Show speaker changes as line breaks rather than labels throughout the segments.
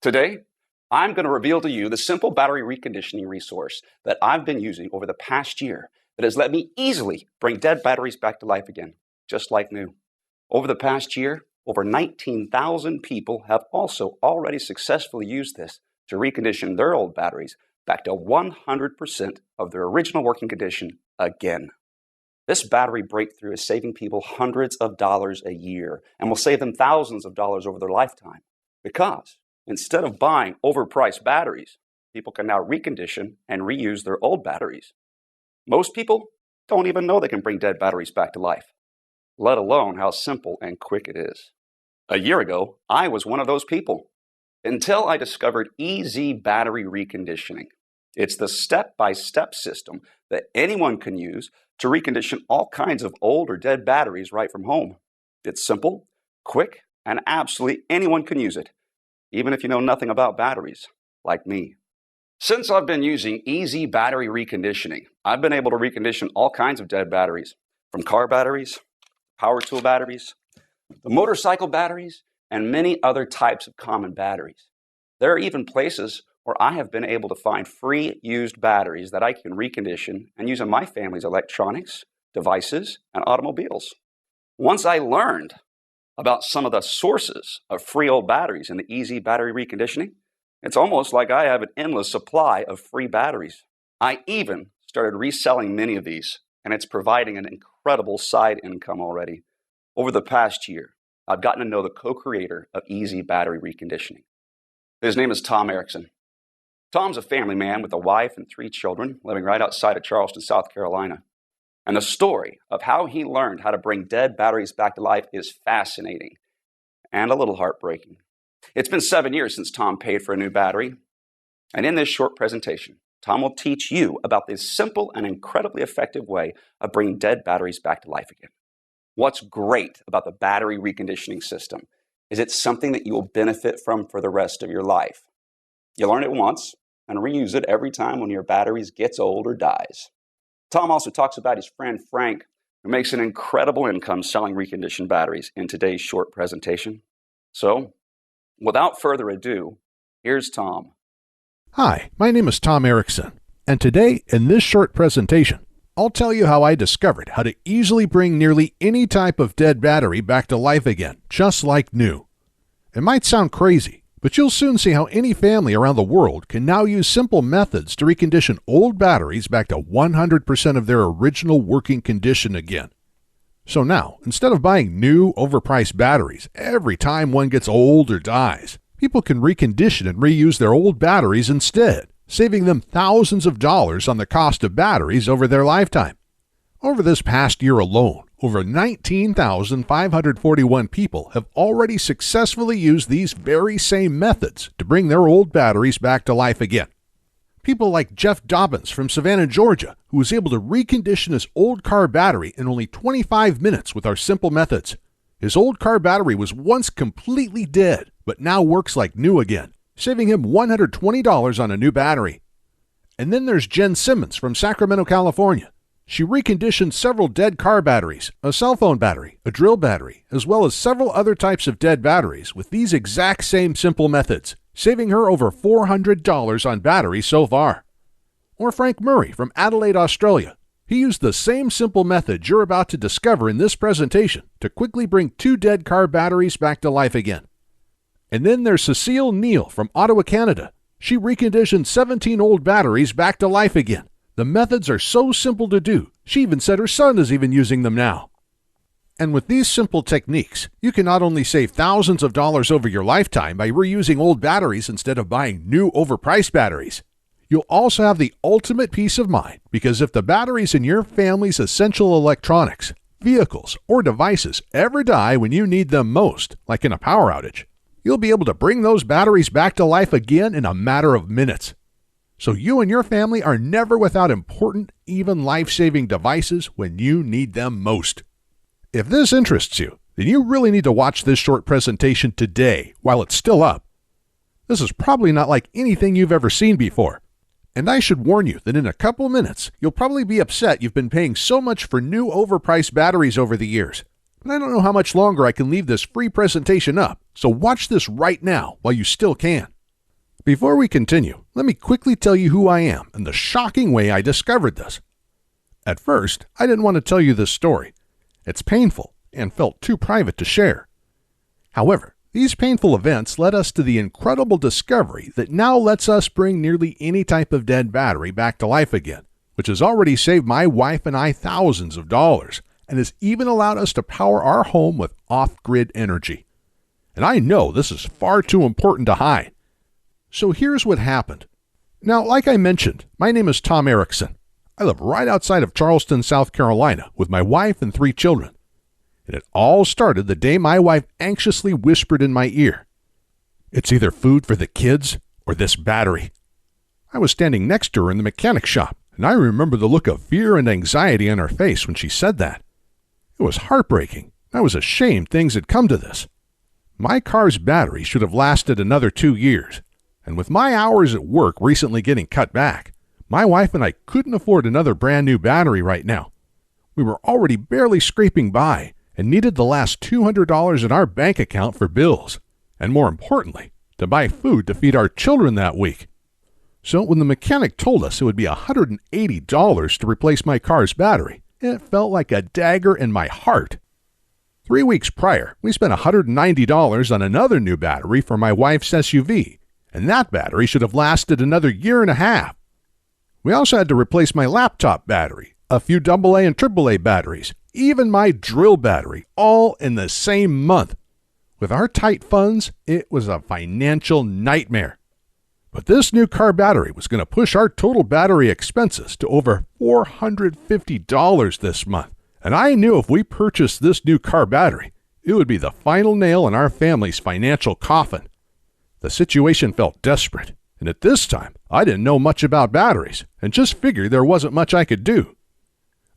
Today, I'm going to reveal to you the simple battery reconditioning resource that I've been using over the past year that has let me easily bring dead batteries back to life again, just like new. Over the past year, over 19,000 people have also already successfully used this to recondition their old batteries back to 100% of their original working condition again. This battery breakthrough is saving people hundreds of dollars a year and will save them thousands of dollars over their lifetime because instead of buying overpriced batteries, people can now recondition and reuse their old batteries. Most people don't even know they can bring dead batteries back to life, let alone how simple and quick it is. A year ago, I was one of those people, until I discovered Easy Battery Reconditioning. It's the step-by-step system that anyone can use to recondition all kinds of old or dead batteries right from home. It's simple, quick, and absolutely anyone can use it, even if you know nothing about batteries, like me. Since I've been using Easy Battery Reconditioning, I've been able to recondition all kinds of dead batteries, from car batteries, power tool batteries, the motorcycle batteries, and many other types of common batteries. There are even places where I have been able to find free used batteries that I can recondition and use in my family's electronics, devices, and automobiles. Once I learned about some of the sources of free old batteries in the Easy Battery Reconditioning, it's almost like I have an endless supply of free batteries. I even started reselling many of these, and it's providing an incredible side income already. Over the past year, I've gotten to know the co-creator of Easy Battery Reconditioning. His name is Tom Erickson. Tom's a family man with a wife and 3 children living right outside of Charleston, South Carolina. And the story of how he learned how to bring dead batteries back to life is fascinating and a little heartbreaking. It's been 7 years since Tom paid for a new battery. And in this short presentation, Tom will teach you about this simple and incredibly effective way of bringing dead batteries back to life again. What's great about the battery reconditioning system is it's something that you will benefit from for the rest of your life. You learn it once and reuse it every time one of your batteries gets old or dies. Tom also talks about his friend Frank, who makes an incredible income selling reconditioned batteries in today's short presentation. So, without further ado, here's Tom.
Hi, my name is Tom Erickson, and today in this short presentation, I'll tell you how I discovered how to easily bring nearly any type of dead battery back to life again, just like new. It might sound crazy, but you'll soon see how any family around the world can now use simple methods to recondition old batteries back to 100% of their original working condition again. So now, instead of buying new, overpriced batteries every time one gets old or dies, people can recondition and reuse their old batteries instead, saving them thousands of dollars on the cost of batteries over their lifetime. Over this past year alone, over 19,541 people have already successfully used these very same methods to bring their old batteries back to life again. People like Jeff Dobbins from Savannah, Georgia, who was able to recondition his old car battery in only 25 minutes with our simple methods. His old car battery was once completely dead, but now works like new again, saving him $120 on a new battery. And then there's Jen Simmons from Sacramento, California. She reconditioned several dead car batteries, a cell phone battery, a drill battery, as well as several other types of dead batteries with these exact same simple methods, saving her over $400 on batteries so far. Or Frank Murray from Adelaide, Australia. He used the same simple method you're about to discover in this presentation to quickly bring 2 dead car batteries back to life again. And then there's Cecile Neal from Ottawa, Canada. She reconditioned 17 old batteries back to life again. The methods are so simple to do, she even said her son is even using them now. And with these simple techniques, you can not only save thousands of dollars over your lifetime by reusing old batteries instead of buying new overpriced batteries, you'll also have the ultimate peace of mind because if the batteries in your family's essential electronics, vehicles, or devices ever die when you need them most, like in a power outage, you'll be able to bring those batteries back to life again in a matter of minutes. So you and your family are never without important, even life-saving devices when you need them most. If this interests you, then you really need to watch this short presentation today while it's still up. This is probably not like anything you've ever seen before. And I should warn you that in a couple minutes, you'll probably be upset you've been paying so much for new overpriced batteries over the years. But I don't know how much longer I can leave this free presentation up, so watch this right now while you still can. Before we continue, let me quickly tell you who I am and the shocking way I discovered this. At first, I didn't want to tell you this story. It's painful and felt too private to share. However, these painful events led us to the incredible discovery that now lets us bring nearly any type of dead battery back to life again, which has already saved my wife and I thousands of dollars and has even allowed us to power our home with off-grid energy. And I know this is far too important to hide. So here's what happened. Now, like I mentioned, my name is Tom Erickson. I live right outside of Charleston, South Carolina, with my wife and 3 children. And it all started the day my wife anxiously whispered in my ear, "It's either food for the kids or this battery." I was standing next to her in the mechanic shop, and I remember the look of fear and anxiety on her face when she said that. It was heartbreaking. I was ashamed things had come to this. My car's battery should have lasted another 2 years, and with my hours at work recently getting cut back, my wife and I couldn't afford another brand new battery right now. We were already barely scraping by and needed the last $200 in our bank account for bills, and more importantly, to buy food to feed our children that week. So when the mechanic told us it would be $180 to replace my car's battery, it felt like a dagger in my heart. 3 weeks prior, we spent $190 on another new battery for my wife's SUV, and that battery should have lasted another year and a half. We also had to replace my laptop battery, a few AA and AAA batteries, even my drill battery, all in the same month. With our tight funds, it was a financial nightmare. But this new car battery was going to push our total battery expenses to over $450 this month. And I knew if we purchased this new car battery, it would be the final nail in our family's financial coffin. The situation felt desperate, and at this time, I didn't know much about batteries and just figured there wasn't much I could do.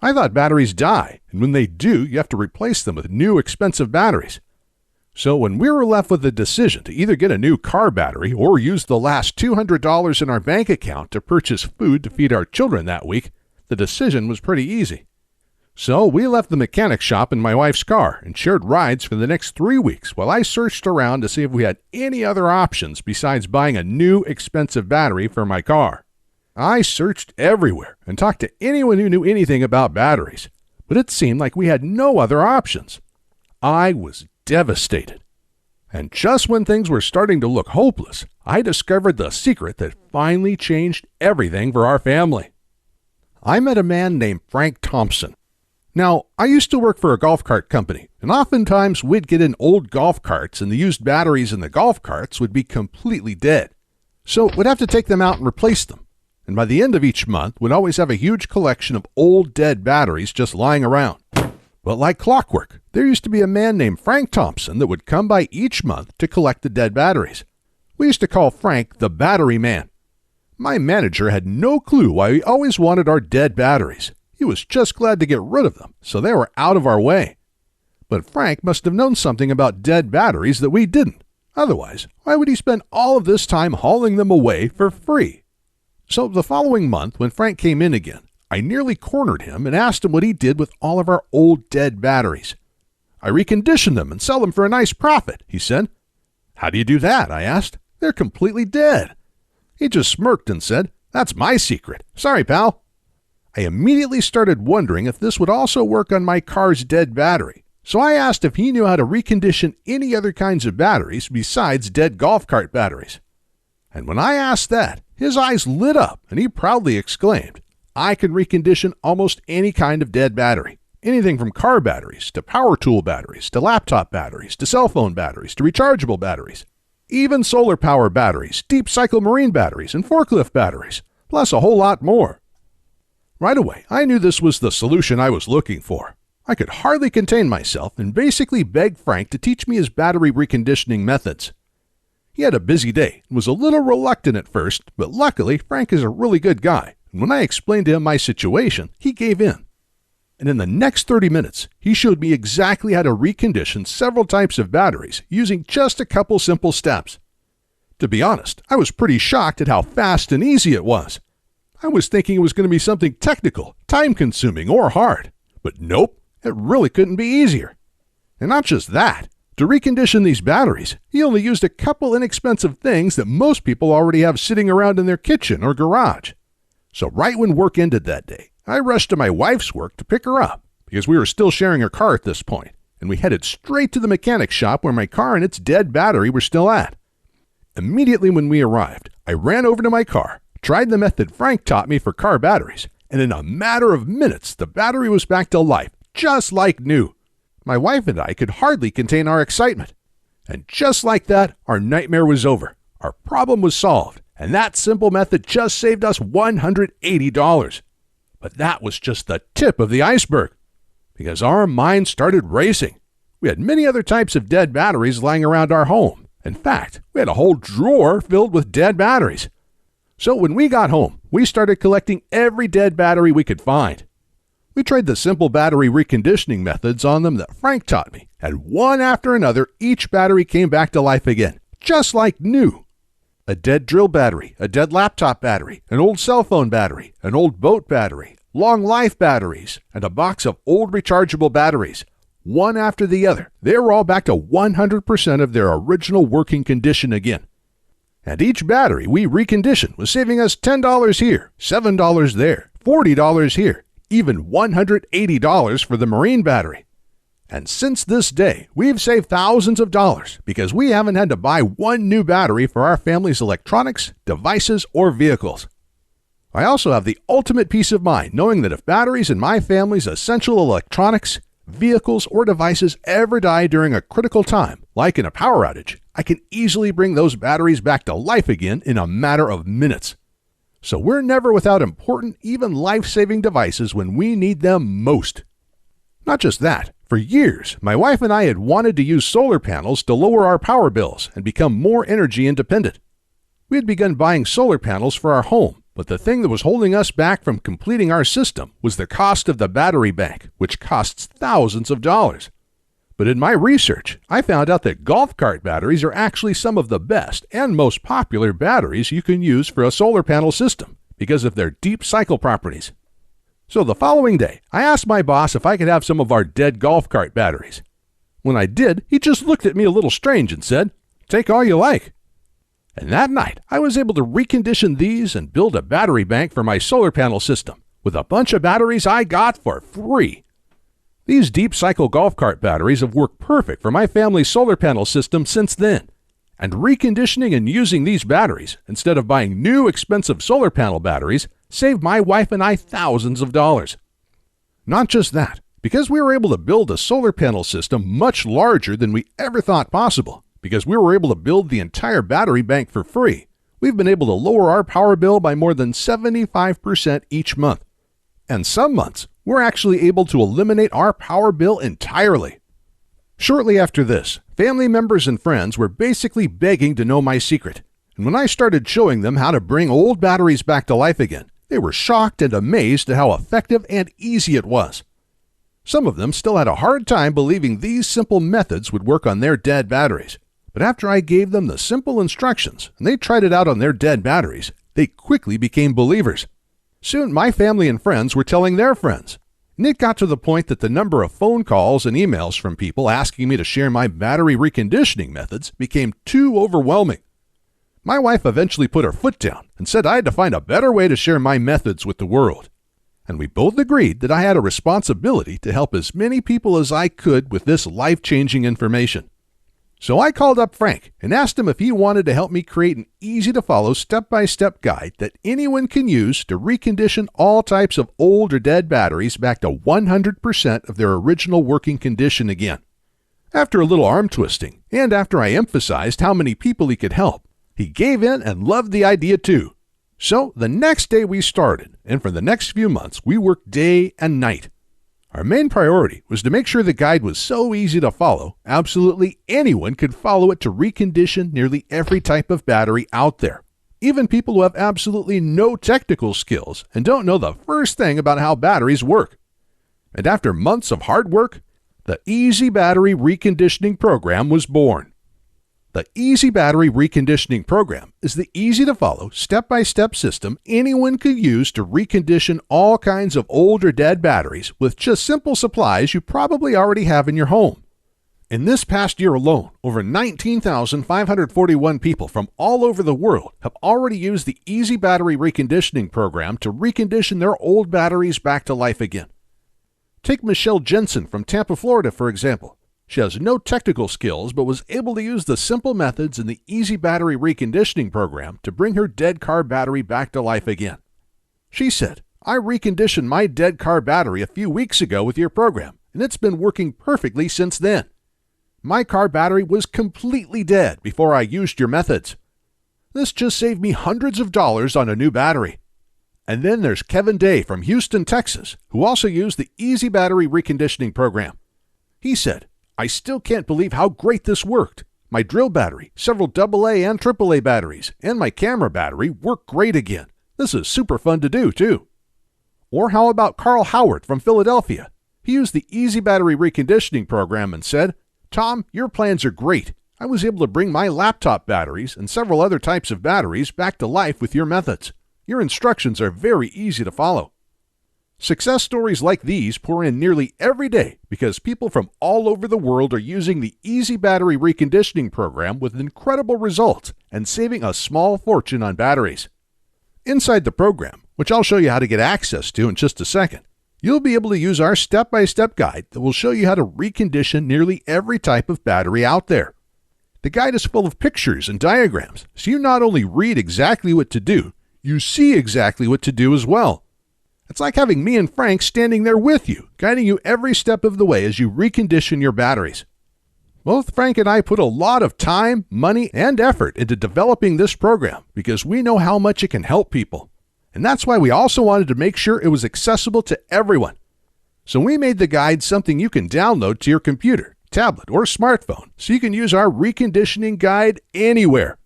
I thought batteries die, and when they do, you have to replace them with new expensive batteries. So when we were left with the decision to either get a new car battery or use the last $200 in our bank account to purchase food to feed our children that week, the decision was pretty easy. So we left the mechanic shop in my wife's car and shared rides for the next 3 weeks while I searched around to see if we had any other options besides buying a new expensive battery for my car. I searched everywhere and talked to anyone who knew anything about batteries, but it seemed like we had no other options. I was devastated. And just when things were starting to look hopeless, I discovered the secret that finally changed everything for our family. I met a man named Frank Thompson. Now, I used to work for a golf cart company, and oftentimes we'd get in old golf carts and the used batteries in the golf carts would be completely dead. So we'd have to take them out and replace them. And by the end of each month, we'd always have a huge collection of old dead batteries just lying around. But like clockwork, there used to be a man named Frank Thompson that would come by each month to collect the dead batteries. We used to call Frank the Battery Man. My manager had no clue why we always wanted our dead batteries. He was just glad to get rid of them, so they were out of our way. But Frank must have known something about dead batteries that we didn't. Otherwise, why would he spend all of this time hauling them away for free? So the following month, when Frank came in again, I nearly cornered him and asked him what he did with all of our old dead batteries. "I recondition them and sell them for a nice profit," he said. "How do you do that?" I asked. "They're completely dead." He just smirked and said, "That's my secret. Sorry, pal." I immediately started wondering if this would also work on my car's dead battery. So I asked if he knew how to recondition any other kinds of batteries besides dead golf cart batteries. And when I asked that, his eyes lit up and he proudly exclaimed, "I can recondition almost any kind of dead battery. Anything from car batteries to power tool batteries to laptop batteries to cell phone batteries to rechargeable batteries. Even solar power batteries, deep cycle marine batteries, and forklift batteries, plus a whole lot more." Right away, I knew this was the solution I was looking for. I could hardly contain myself and basically begged Frank to teach me his battery reconditioning methods. He had a busy day and was a little reluctant at first, but luckily Frank is a really good guy, and when I explained to him my situation, he gave in. And in the next 30 minutes, he showed me exactly how to recondition several types of batteries using just a couple simple steps. To be honest, I was pretty shocked at how fast and easy it was. I was thinking it was going to be something technical, time-consuming, or hard. But nope, it really couldn't be easier. And not just that, To recondition these batteries, he only used a couple inexpensive things that most people already have sitting around in their kitchen or garage. So right when work ended that day, I rushed to my wife's work to pick her up, because we were still sharing her car at this point, and we headed straight to the mechanic shop where my car and its dead battery were still at. Immediately when we arrived, I ran over to my car, tried the method Frank taught me for car batteries, and in a matter of minutes, the battery was back to life, just like new. My wife and I could hardly contain our excitement. And just like that, our nightmare was over. Our problem was solved, and that simple method just saved us $180. But that was just the tip of the iceberg, because our minds started racing. We had many other types of dead batteries lying around our home. In fact, we had a whole drawer filled with dead batteries. So when we got home, we started collecting every dead battery we could find. We tried the simple battery reconditioning methods on them that Frank taught me, and one after another, each battery came back to life again, just like new. A dead drill battery, a dead laptop battery, an old cell phone battery, an old boat battery, long life batteries, and a box of old rechargeable batteries. One after the other, they were all back to 100% of their original working condition again. And each battery we reconditioned was saving us $10 here, $7 there, $40 here, even $180 for the marine battery. And since this day, we've saved thousands of dollars because we haven't had to buy one new battery for our family's electronics, devices, or vehicles. I also have the ultimate peace of mind knowing that if batteries in my family's essential electronics, vehicles, or devices ever die during a critical time, like in a power outage, I can easily bring those batteries back to life again in a matter of minutes. So we're never without important, even life-saving devices when we need them most. Not just that, for years, my wife and I had wanted to use solar panels to lower our power bills and become more energy independent. We had begun buying solar panels for our home, but the thing that was holding us back from completing our system was the cost of the battery bank, which costs thousands of dollars. But in my research, I found out that golf cart batteries are actually some of the best and most popular batteries you can use for a solar panel system because of their deep cycle properties. So the following day, I asked my boss if I could have some of our dead golf cart batteries. When I did, he just looked at me a little strange and said, "Take all you like." And that night, I was able to recondition these and build a battery bank for my solar panel system with a bunch of batteries I got for free. These deep cycle golf cart batteries have worked perfect for my family's solar panel system since then. And reconditioning and using these batteries, instead of buying new expensive solar panel batteries, saved my wife and I thousands of dollars. Not just that, because we were able to build a solar panel system much larger than we ever thought possible, because we were able to build the entire battery bank for free, we've been able to lower our power bill by more than 75% each month. And some months, we're actually able to eliminate our power bill entirely. Shortly after this, family members and friends were basically begging to know my secret. And when I started showing them how to bring old batteries back to life again, they were shocked and amazed at how effective and easy it was. Some of them still had a hard time believing these simple methods would work on their dead batteries. But after I gave them the simple instructions and they tried it out on their dead batteries, they quickly became believers. Soon my family and friends were telling their friends. And it got to the point that the number of phone calls and emails from people asking me to share my battery reconditioning methods became too overwhelming. My wife eventually put her foot down and said I had to find a better way to share my methods with the world. And we both agreed that I had a responsibility to help as many people as I could with this life-changing information. So I called up Frank and asked him if he wanted to help me create an easy-to-follow step-by-step guide that anyone can use to recondition all types of old or dead batteries back to 100% of their original working condition again. After a little arm twisting, and after I emphasized how many people he could help, he gave in and loved the idea too. So the next day we started, and for the next few months we worked day and night. Our main priority was to make sure the guide was so easy to follow, absolutely anyone could follow it to recondition nearly every type of battery out there. Even people who have absolutely no technical skills and don't know the first thing about how batteries work. And after months of hard work, the Easy Battery Reconditioning Program was born. The Easy Battery Reconditioning Program is the easy-to-follow, step-by-step system anyone could use to recondition all kinds of old or dead batteries with just simple supplies you probably already have in your home. In this past year alone, over 19,541 people from all over the world have already used the Easy Battery Reconditioning program to recondition their old batteries back to life again. Take Michelle Jensen from Tampa, Florida, for example. She has no technical skills, but was able to use the simple methods in the Easy Battery Reconditioning program to bring her dead car battery back to life again. She said, "I reconditioned my dead car battery a few weeks ago with your program, and it's been working perfectly since then. My car battery was completely dead before I used your methods. This just saved me hundreds of dollars on a new battery." And then there's Kevin Day from Houston, Texas, who also used the Easy Battery Reconditioning program. He said, "I still can't believe how great this worked. My drill battery, several AA and AAA batteries, and my camera battery work great again. This is super fun to do, too." Or how about Carl Howard from Philadelphia? He used the Easy Battery Reconditioning program and said, "Tom, your plans are great. I was able to bring my laptop batteries and several other types of batteries back to life with your methods. Your instructions are very easy to follow." Success stories like these pour in nearly every day because people from all over the world are using the Easy Battery Reconditioning program with incredible results and saving a small fortune on batteries. Inside the program, which I'll show you how to get access to in just a second, you'll be able to use our step-by-step guide that will show you how to recondition nearly every type of battery out there. The guide is full of pictures and diagrams, so you not only read exactly what to do, you see exactly what to do as well. It's like having me and Frank standing there with you, guiding you every step of the way as you recondition your batteries. Both Frank and I put a lot of time, money, and effort into developing this program because we know how much it can help people. And that's why we also wanted to make sure it was accessible to everyone. So we made the guide something you can download to your computer, tablet, or smartphone so you can use our reconditioning guide anywhere.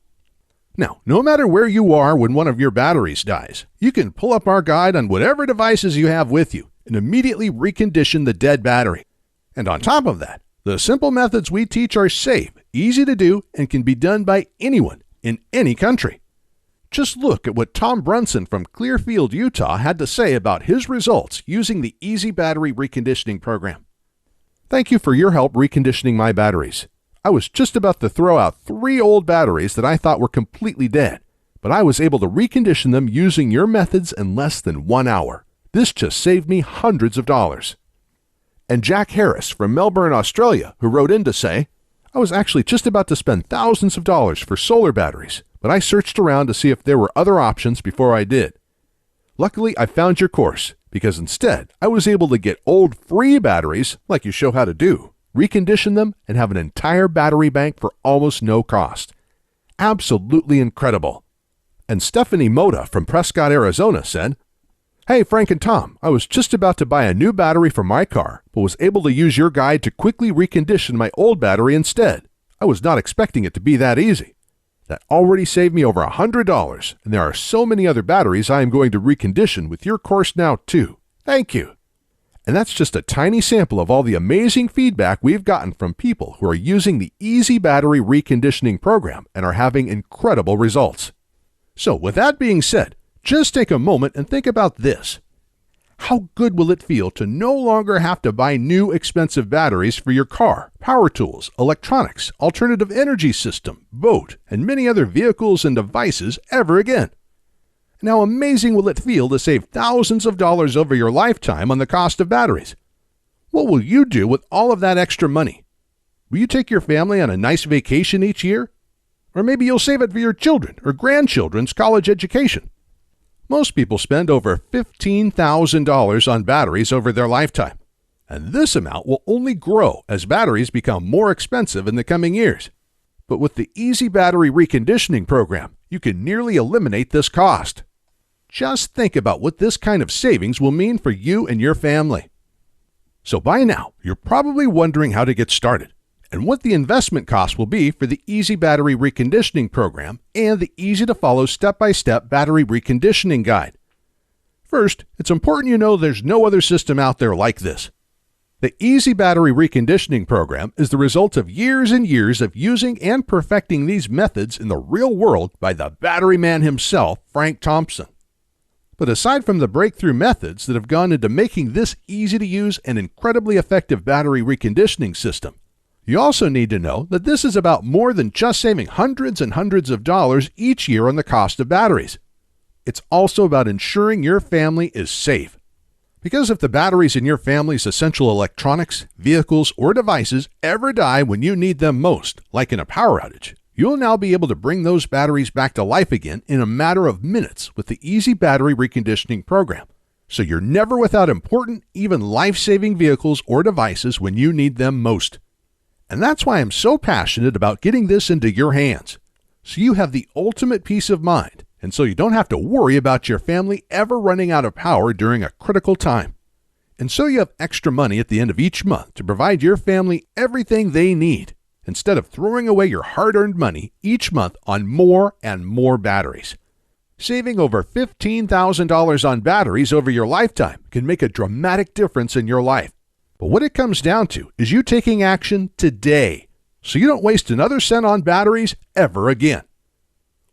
Now, no matter where you are when one of your batteries dies, you can pull up our guide on whatever devices you have with you and immediately recondition the dead battery. And on top of that, the simple methods we teach are safe, easy to do, and can be done by anyone in any country. Just look at what Tom Brunson from Clearfield, Utah had to say about his results using the Easy Battery Reconditioning program. "Thank you for your help reconditioning my batteries. I was just about to throw out 3 old batteries that I thought were completely dead, but I was able to recondition them using your methods in less than 1 hour. This just saved me hundreds of dollars." And Jack Harris from Melbourne, Australia, who wrote in to say, "I was actually just about to spend thousands of dollars for solar batteries, but I searched around to see if there were other options before I did. Luckily, I found your course, because instead, I was able to get old free batteries, like you show how to do, recondition them, and have an entire battery bank for almost no cost. Absolutely incredible." And Stephanie Moda from Prescott, Arizona said, "Hey, Frank and Tom, I was just about to buy a new battery for my car, but was able to use your guide to quickly recondition my old battery instead. I was not expecting it to be that easy. That already saved me over $100, and there are so many other batteries I am going to recondition with your course now, too. Thank you." And that's just a tiny sample of all the amazing feedback we've gotten from people who are using the Easy Battery Reconditioning program and are having incredible results. So with that being said, just take a moment and think about this. How good will it feel to no longer have to buy new expensive batteries for your car, power tools, electronics, alternative energy system, boat, and many other vehicles and devices ever again? And how amazing will it feel to save thousands of dollars over your lifetime on the cost of batteries? What will you do with all of that extra money? Will you take your family on a nice vacation each year? Or maybe you'll save it for your children or grandchildren's college education. Most people spend over $15,000 on batteries over their lifetime, and this amount will only grow as batteries become more expensive in the coming years. But with the Easy Battery Reconditioning program, you can nearly eliminate this cost. Just think about what this kind of savings will mean for you and your family. So by now, you're probably wondering how to get started and what the investment cost will be for the Easy Battery Reconditioning program and the easy-to-follow step-by-step battery reconditioning guide. First, it's important you know there's no other system out there like this. The Easy Battery Reconditioning program is the result of years and years of using and perfecting these methods in the real world by the battery man himself, Frank Thompson. But aside from the breakthrough methods that have gone into making this easy-to-use and incredibly effective battery reconditioning system, You also need to know that this is about more than just saving hundreds and hundreds of dollars each year on the cost of batteries. It's also about ensuring your family is safe. Because if the batteries in your family's essential electronics, vehicles, or devices ever die when you need them most, like in a power outage, you'll now be able to bring those batteries back to life again in a matter of minutes with the Easy Battery Reconditioning program. So you're never without important, even life-saving vehicles or devices when you need them most. And that's why I'm so passionate about getting this into your hands, so you have the ultimate peace of mind, and so you don't have to worry about your family ever running out of power during a critical time. And so you have extra money at the end of each month to provide your family everything they need, instead of throwing away your hard-earned money each month on more and more batteries. Saving over $15,000 on batteries over your lifetime can make a dramatic difference in your life. But what it comes down to is you taking action today, so you don't waste another cent on batteries ever again.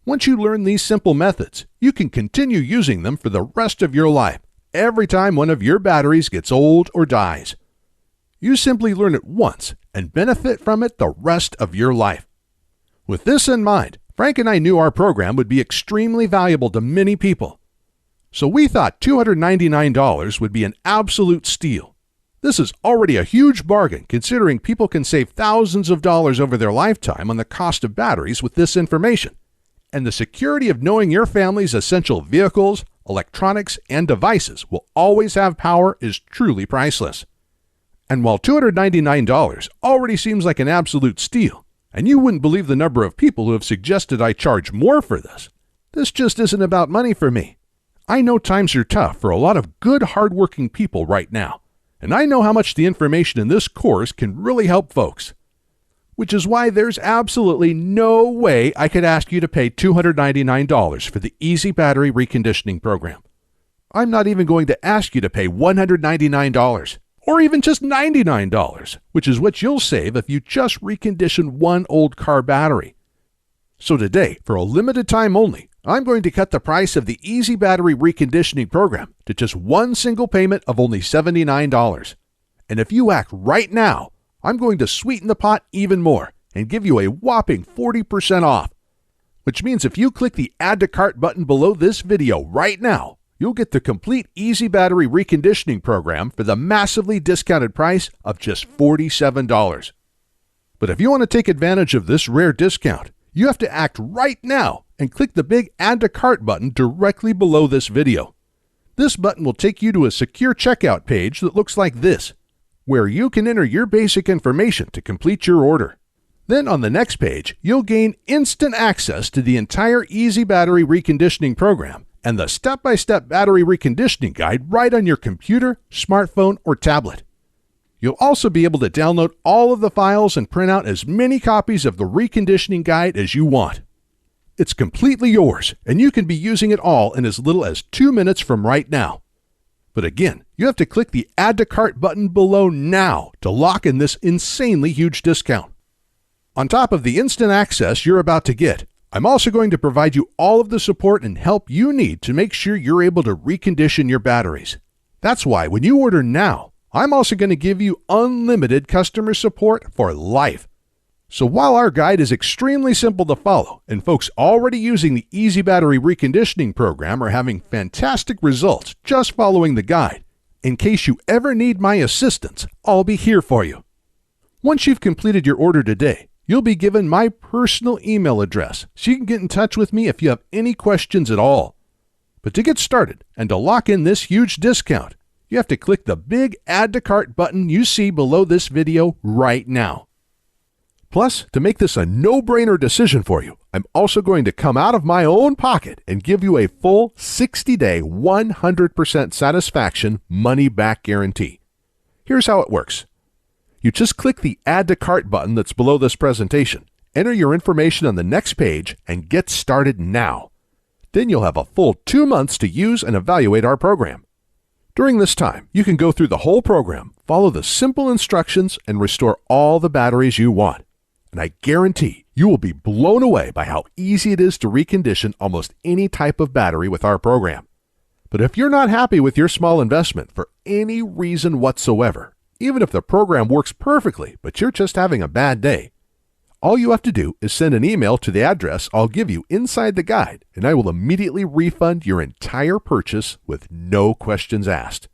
Once you learn these simple methods, you can continue using them for the rest of your life, every time one of your batteries gets old or dies. You simply learn it once and benefit from it the rest of your life. With this in mind, Frank and I knew our program would be extremely valuable to many people. So we thought $299 would be an absolute steal. This is already a huge bargain considering people can save thousands of dollars over their lifetime on the cost of batteries with this information. And the security of knowing your family's essential vehicles, electronics, and devices will always have power is truly priceless. And while $299 already seems like an absolute steal, and you wouldn't believe the number of people who have suggested I charge more for this just isn't about money for me. I know times are tough for a lot of good, hardworking people right now, and I know how much the information in this course can really help folks. Which is why there's absolutely no way I could ask you to pay $299 for the Easy Battery Reconditioning program. I'm not even going to ask you to pay $199, or even just $99, which is what you'll save if you just recondition one old car battery. So today, for a limited time only, I'm going to cut the price of the Easy Battery Reconditioning program to just one single payment of only $79. And if you act right now, I'm going to sweeten the pot even more and give you a whopping 40% off. Which means if you click the Add to Cart button below this video right now, you'll get the complete Easy Battery Reconditioning program for the massively discounted price of just $47. But if you want to take advantage of this rare discount, you have to act right now and click the big Add to Cart button directly below this video. This button will take you to a secure checkout page that looks like this, where you can enter your basic information to complete your order. Then on the next page, you'll gain instant access to the entire Easy Battery Reconditioning program and the step-by-step battery reconditioning guide right on your computer, smartphone, or tablet. You'll also be able to download all of the files and print out as many copies of the reconditioning guide as you want. It's completely yours, and you can be using it all in as little as 2 minutes from right now. But again, you have to click the Add to Cart button below now to lock in this insanely huge discount. On top of the instant access you're about to get, I'm also going to provide you all of the support and help you need to make sure you're able to recondition your batteries. That's why when you order now, I'm also going to give you unlimited customer support for life. So while our guide is extremely simple to follow, and folks already using the Easy Battery Reconditioning program are having fantastic results just following the guide, in case you ever need my assistance, I'll be here for you. Once you've completed your order today, you'll be given my personal email address so you can get in touch with me if you have any questions at all. But to get started and to lock in this huge discount, you have to click the big Add to Cart button you see below this video right now. Plus, to make this a no-brainer decision for you, I'm also going to come out of my own pocket and give you a full 60-day, 100% satisfaction money-back guarantee. Here's how it works. You just click the Add to Cart button that's below this presentation, enter your information on the next page, and get started now. Then you'll have a full 2 months to use and evaluate our program. During this time, you can go through the whole program, follow the simple instructions, and restore all the batteries you want. And I guarantee you will be blown away by how easy it is to recondition almost any type of battery with our program. But if you're not happy with your small investment for any reason whatsoever, even if the program works perfectly, but you're just having a bad day. All you have to do is send an email to the address I'll give you inside the guide, and I will immediately refund your entire purchase with no questions asked.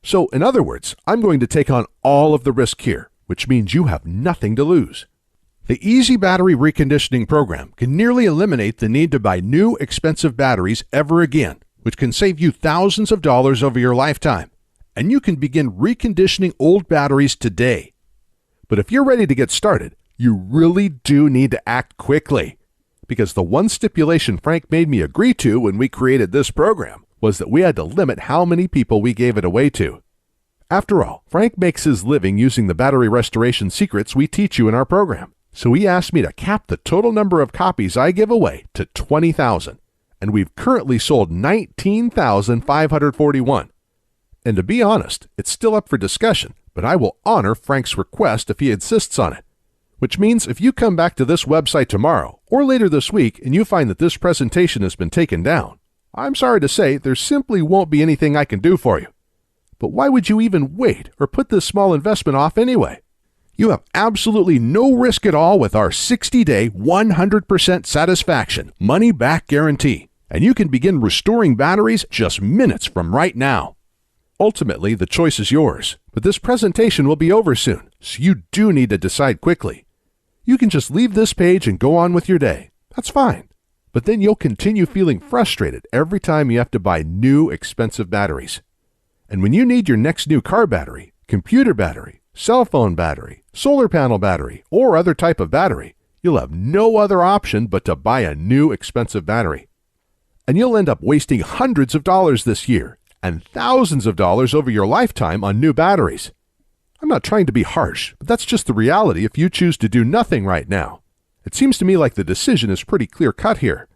So, in other words, I'm going to take on all of the risk here, which means you have nothing to lose. The Easy Battery Reconditioning program can nearly eliminate the need to buy new expensive batteries ever again, which can save you thousands of dollars over your lifetime. And you can begin reconditioning old batteries today. But if you're ready to get started, you really do need to act quickly. Because the one stipulation Frank made me agree to when we created this program was that we had to limit how many people we gave it away to. After all, Frank makes his living using the battery restoration secrets we teach you in our program. So he asked me to cap the total number of copies I give away to 20,000. And we've currently sold 19,541. And to be honest, it's still up for discussion, but I will honor Frank's request if he insists on it. Which means if you come back to this website tomorrow or later this week and you find that this presentation has been taken down, I'm sorry to say there simply won't be anything I can do for you. But why would you even wait or put this small investment off anyway? You have absolutely no risk at all with our 60-day, 100% satisfaction, money-back guarantee, and you can begin restoring batteries just minutes from right now. Ultimately, the choice is yours, but this presentation will be over soon, so you do need to decide quickly. You can just leave this page and go on with your day. That's fine. But then you'll continue feeling frustrated every time you have to buy new, expensive batteries. And when you need your next new car battery, computer battery, cell phone battery, solar panel battery, or other type of battery, you'll have no other option but to buy a new expensive battery. And you'll end up wasting hundreds of dollars this year and thousands of dollars over your lifetime on new batteries. I'm not trying to be harsh, but that's just the reality if you choose to do nothing right now. It seems to me like the decision is pretty clear-cut here.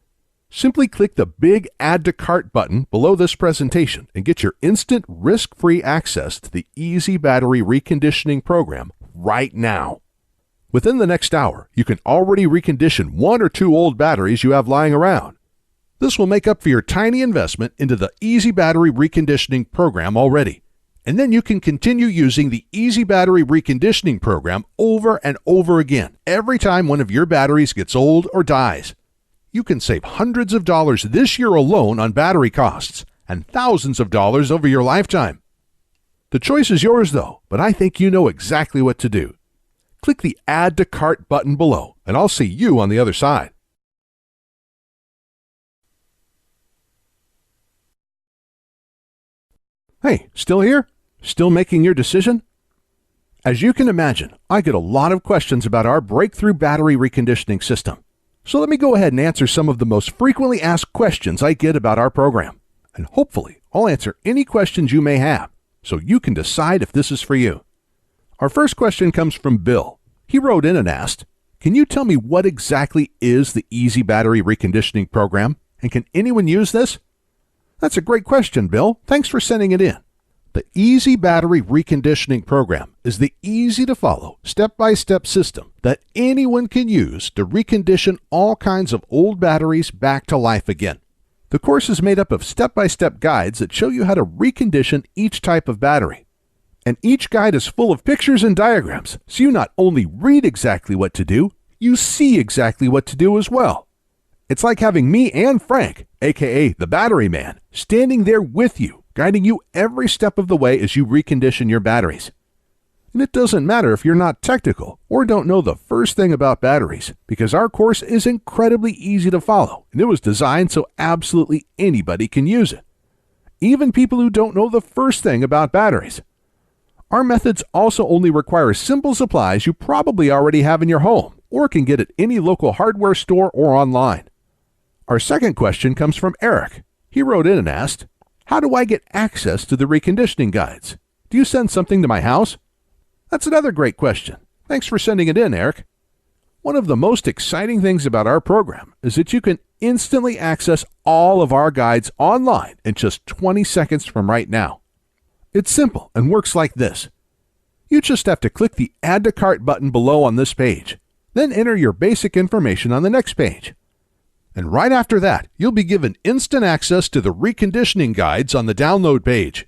Simply click the big Add to Cart button below this presentation and get your instant risk-free access to the Easy Battery Reconditioning program right now. Within the next hour, you can already recondition 1 or 2 old batteries you have lying around. This will make up for your tiny investment into the Easy Battery Reconditioning program already. And then you can continue using the Easy Battery Reconditioning program over and over again every time one of your batteries gets old or dies. You can save hundreds of dollars this year alone on battery costs and thousands of dollars over your lifetime. The choice is yours though, but I think you know exactly what to do. Click the Add to Cart button below and I'll see you on the other side. Hey, still here? Still making your decision? As you can imagine, I get a lot of questions about our breakthrough battery reconditioning system. So let me go ahead and answer some of the most frequently asked questions I get about our program. And hopefully, I'll answer any questions you may have, so you can decide if this is for you. Our first question comes from Bill. He wrote in and asked, "Can you tell me what exactly is the Easy Battery Reconditioning program, and can anyone use this?" That's a great question, Bill. Thanks for sending it in. The Easy Battery Reconditioning program is the easy-to-follow, step-by-step system that anyone can use to recondition all kinds of old batteries back to life again. The course is made up of step-by-step guides that show you how to recondition each type of battery. And each guide is full of pictures and diagrams, so you not only read exactly what to do, you see exactly what to do as well. It's like having me and Frank, aka the Battery Man, standing there with you, guiding you every step of the way as you recondition your batteries. And it doesn't matter if you're not technical or don't know the first thing about batteries, because our course is incredibly easy to follow, and it was designed so absolutely anybody can use it. Even people who don't know the first thing about batteries. Our methods also only require simple supplies you probably already have in your home or can get at any local hardware store or online. Our second question comes from Eric. He wrote in and asked, "How do I get access to the reconditioning guides? Do you send something to my house?" That's another great question. Thanks for sending it in, Eric. One of the most exciting things about our program is that you can instantly access all of our guides online in just 20 seconds from right now. It's simple and works like this. You just have to click the Add to Cart button below on this page, then enter your basic information on the next page. And right after that, you'll be given instant access to the reconditioning guides on the download page.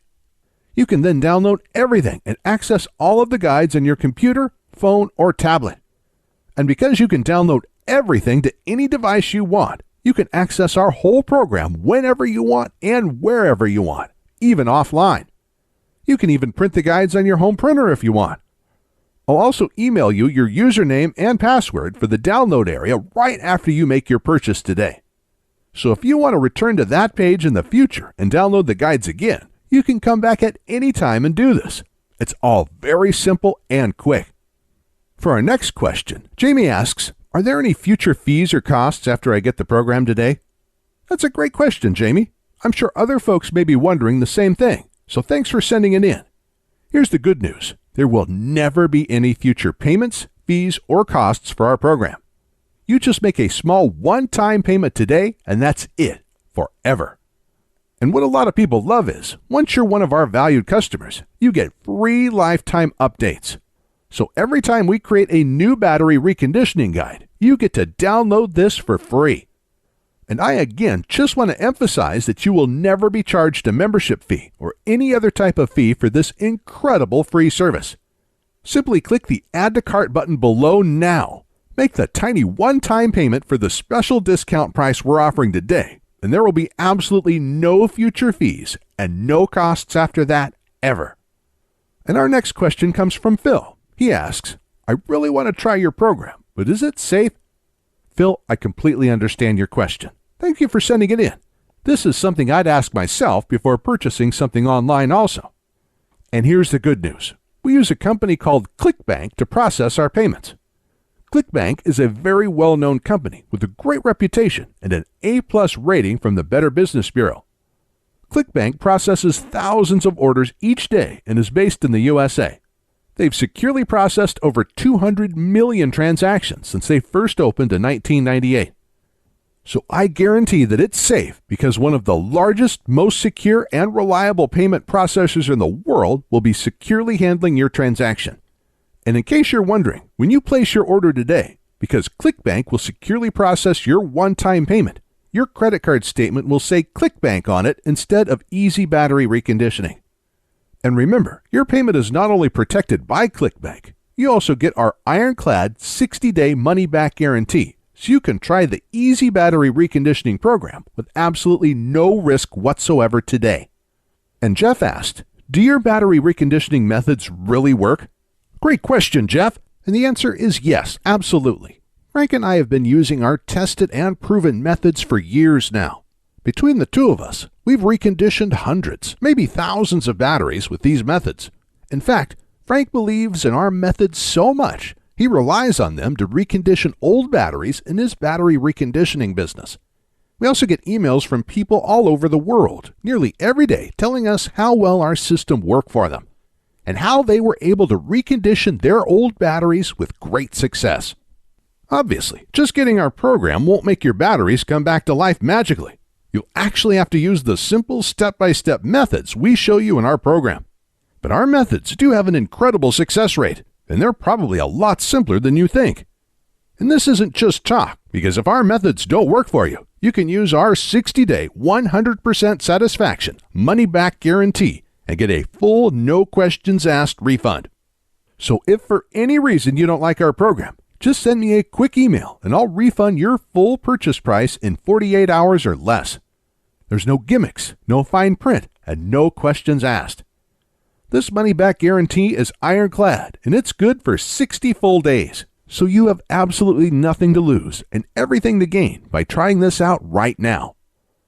You can then download everything and access all of the guides on your computer, phone, or tablet. And because you can download everything to any device you want, you can access our whole program whenever you want and wherever you want, even offline. You can even print the guides on your home printer if you want. I'll also email you your username and password for the download area right after you make your purchase today. So if you want to return to that page in the future and download the guides again, you can come back at any time and do this. It's all very simple and quick. For our next question, Jamie asks, are there any future fees or costs after I get the program today? That's a great question, Jamie. I'm sure other folks may be wondering the same thing, so thanks for sending it in. Here's the good news. There will never be any future payments, fees, or costs for our program. You just make a small one-time payment today, and that's it, forever. And what a lot of people love is, once you're one of our valued customers, you get free lifetime updates. So every time we create a new battery reconditioning guide, you get to download this for free. And I again just want to emphasize that you will never be charged a membership fee or any other type of fee for this incredible free service. Simply click the Add to Cart button below now. Make the tiny one-time payment for the special discount price we're offering today, and there will be absolutely no future fees and no costs after that ever. And our next question comes from Phil. He asks, I really want to try your program, but is it safe? Phil, I completely understand your question. Thank you for sending it in. This is something I'd ask myself before purchasing something online also. And here's the good news. We use a company called ClickBank to process our payments. ClickBank is a very well-known company with a great reputation and an A+ rating from the Better Business Bureau. ClickBank processes thousands of orders each day and is based in the USA. They've securely processed over 200 million transactions since they first opened in 1998. So I guarantee that it's safe because one of the largest, most secure, and reliable payment processors in the world will be securely handling your transaction. And in case you're wondering, when you place your order today, because ClickBank will securely process your one-time payment, your credit card statement will say ClickBank on it instead of Easy Battery Reconditioning. And remember, your payment is not only protected by ClickBank, you also get our ironclad 60-day money-back guarantee, so you can try the Easy Battery Reconditioning program with absolutely no risk whatsoever today. And Jeff asked, do your battery reconditioning methods really work? Great question, Jeff. And the answer is yes, absolutely. Frank and I have been using our tested and proven methods for years now. Between the two of us, we've reconditioned hundreds, maybe thousands of batteries with these methods. In fact, Frank believes in our methods so much, he relies on them to recondition old batteries in his battery reconditioning business. We also get emails from people all over the world, nearly every day, telling us how well our system worked for them and how they were able to recondition their old batteries with great success. Obviously, just getting our program won't make your batteries come back to life magically. You'll actually have to use the simple step-by-step methods we show you in our program. But our methods do have an incredible success rate, and they're probably a lot simpler than you think. And this isn't just talk, because if our methods don't work for you, you can use our 60-day, 100% satisfaction, money-back guarantee and get a full, no-questions-asked refund. So if for any reason you don't like our program, just send me a quick email and I'll refund your full purchase price in 48 hours or less. There's no gimmicks, no fine print, and no questions asked. This money-back guarantee is ironclad, and it's good for 60 full days. So you have absolutely nothing to lose and everything to gain by trying this out right now.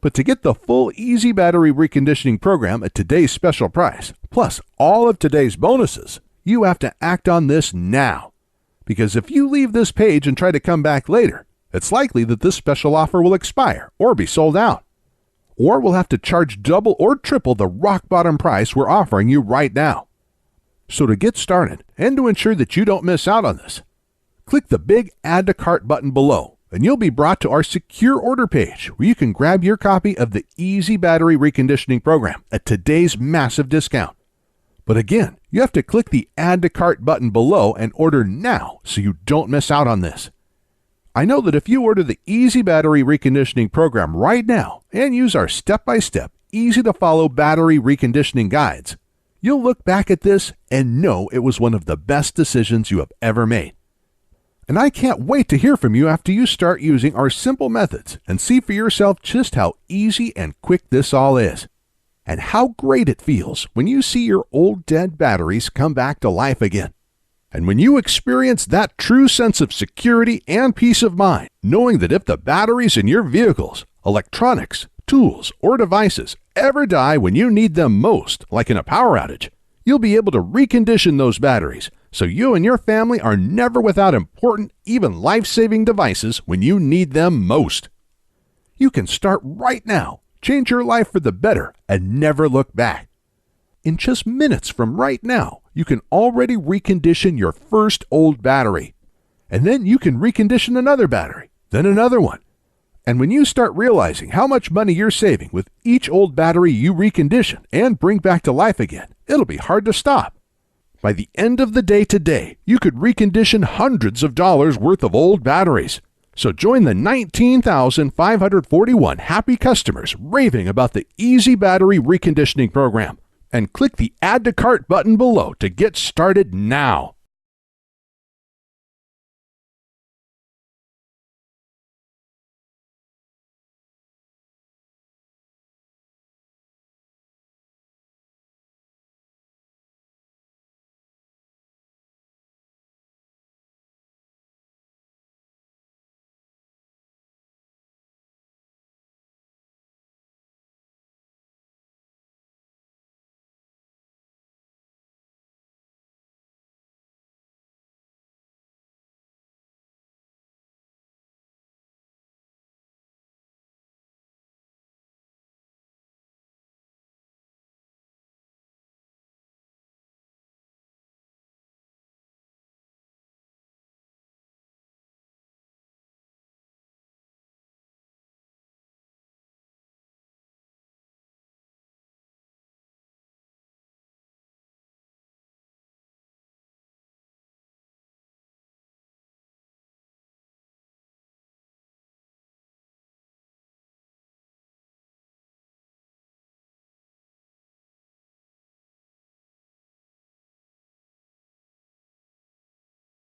But to get the full Easy Battery Reconditioning program at today's special price, plus all of today's bonuses, you have to act on this now. Because if you leave this page and try to come back later, it's likely that this special offer will expire or be sold out. Or we'll have to charge double or triple the rock bottom price we're offering you right now. So to get started and to ensure that you don't miss out on this, click the big Add to Cart button below and you'll be brought to our secure order page where you can grab your copy of the Easy Battery Reconditioning program at today's massive discount. But again, you have to click the Add to Cart button below and order now so you don't miss out on this. I know that if you order the Easy Battery Reconditioning program right now and use our step-by-step, easy-to-follow battery reconditioning guides, You'll look back at this and know it was one of the best decisions you have ever made. And I can't wait to hear from you after you start using our simple methods and see for yourself just how easy and quick this all is, and how great it feels when you see your old dead batteries come back to life again. And when you experience that true sense of security and peace of mind, knowing that if the batteries in your vehicles, electronics, tools, or devices ever die when you need them most, like in a power outage, you'll be able to recondition those batteries so you and your family are never without important, even life-saving devices when you need them most. You can start right now, change your life for the better, and never look back. In just minutes from right now, you can already recondition your first old battery. And then you can recondition another battery, then another one. And when you start realizing how much money you're saving with each old battery you recondition and bring back to life again, it'll be hard to stop. By the end of the day today, you could recondition hundreds of dollars worth of old batteries. So join the 19,541 happy customers raving about the Easy Battery Reconditioning Program and click the Add to Cart button below to get started now.